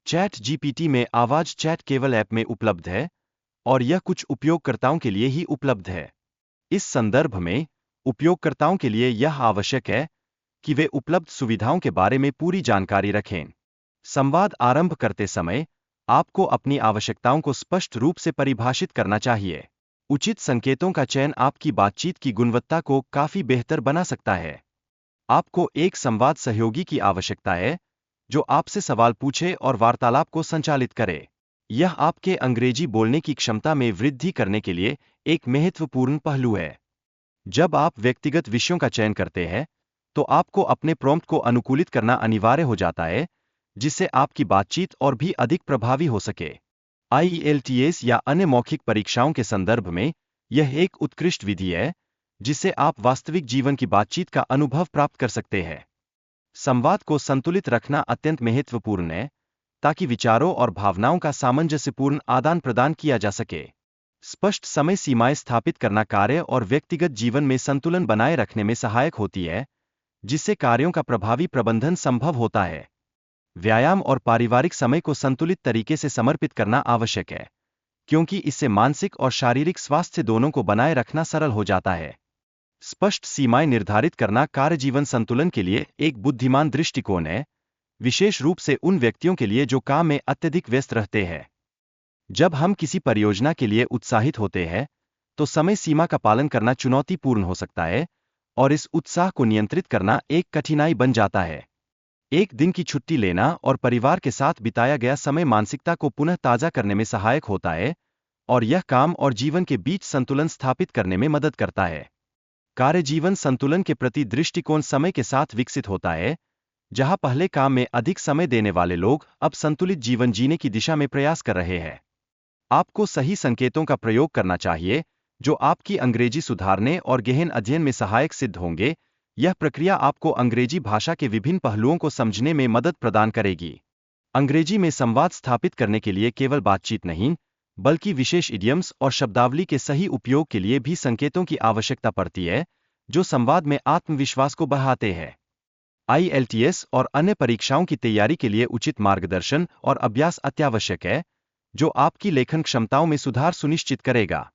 Chat GPT में आवाज chat केवल ऐप में उपलब्ध है और यह कुछ उपयोगकर्ताओं के लिए ही उपलब्ध है। इस संदर्भ में उपयोगकर्ताओं के लिए यह आवश्यक है कि वे उपलब्ध सुविधाओं के बारे में पूरी जानकारी रखें। संवाद आरंभ करते समय आपको अपनी आवश्यकताओं को स्पष्ट रूप से परिभाषित करना चाहिए। उचित संकेतों का चयन आपकी बातचीत की गुणवत्ता को काफी बेहतर बना सकता है। आपको एक संवाद सहयोगी की आवश्यकता है जो आपसे सवाल पूछे और वार्तालाप को संचालित करे। यह आपके अंग्रेजी बोलने की क्षमता में वृद्धि करने के लिए एक महत्वपूर्ण पहलू है। जब आप व्यक्तिगत विषयों का चयन करते हैं, तो आपको अपने प्रॉम्प्ट को अनुकूलित करना अनिवार्य हो जाता है, जिससे आपकी बातचीत और भी अधिक प्रभावी हो सके। IELTS या अन्य मौखिक परीक्षाओं के संदर्भ में यह एक उत्कृष्ट विधि है, जिससे आप वास्तविक जीवन की बातचीत का अनुभव प्राप्त कर सकते हैं। संवाद को संतुलित रखना अत्यंत महत्वपूर्ण है, ताकि विचारों और भावनाओं का सामंजस्यपूर्ण आदान प्रदान किया जा सके। स्पष्ट समय सीमाएं स्थापित करना कार्य और व्यक्तिगत जीवन में संतुलन बनाए रखने में सहायक होती है, जिससे कार्यों का प्रभावी प्रबंधन संभव होता है। व्यायाम और पारिवारिक समय को संतुलित तरीके से समर्पित करना आवश्यक है, क्योंकि इससे मानसिक और शारीरिक स्वास्थ्य दोनों को बनाए रखना सरल हो जाता है। स्पष्ट सीमाएं निर्धारित करना कार्य जीवन संतुलन के लिए एक बुद्धिमान दृष्टिकोण है, विशेष रूप से उन व्यक्तियों के लिए जो काम में अत्यधिक व्यस्त रहते हैं। जब हम किसी परियोजना के लिए उत्साहित होते हैं, तो समय सीमा का पालन करना चुनौतीपूर्ण हो सकता है और इस उत्साह को नियंत्रित करना एक कठिनाई बन जाता है। एक दिन की छुट्टी लेना और परिवार के साथ बिताया गया समय मानसिकता को पुनः ताज़ा करने में सहायक होता है और यह काम और जीवन के बीच संतुलन स्थापित करने में मदद करता है। कार्य जीवन संतुलन के प्रति दृष्टिकोण समय के साथ विकसित होता है, जहां पहले काम में अधिक समय देने वाले लोग अब संतुलित जीवन जीने की दिशा में प्रयास कर रहे हैं। आपको सही संकेतों का प्रयोग करना चाहिए, जो आपकी अंग्रेजी सुधारने और गहन अध्ययन में सहायक सिद्ध होंगे। यह प्रक्रिया आपको अंग्रेजी भाषा के विभिन्न पहलुओं को समझने में मदद प्रदान करेगी। अंग्रेजी में संवाद स्थापित करने के लिए केवल बातचीत नहीं, बल्कि विशेष इडियम्स और शब्दावली के सही उपयोग के लिए भी संकेतों की आवश्यकता पड़ती है, जो संवाद में आत्मविश्वास को बढ़ाते हैं। IELTS और अन्य परीक्षाओं की तैयारी के लिए उचित मार्गदर्शन और अभ्यास अत्यावश्यक है, जो आपकी लेखन क्षमताओं में सुधार सुनिश्चित करेगा।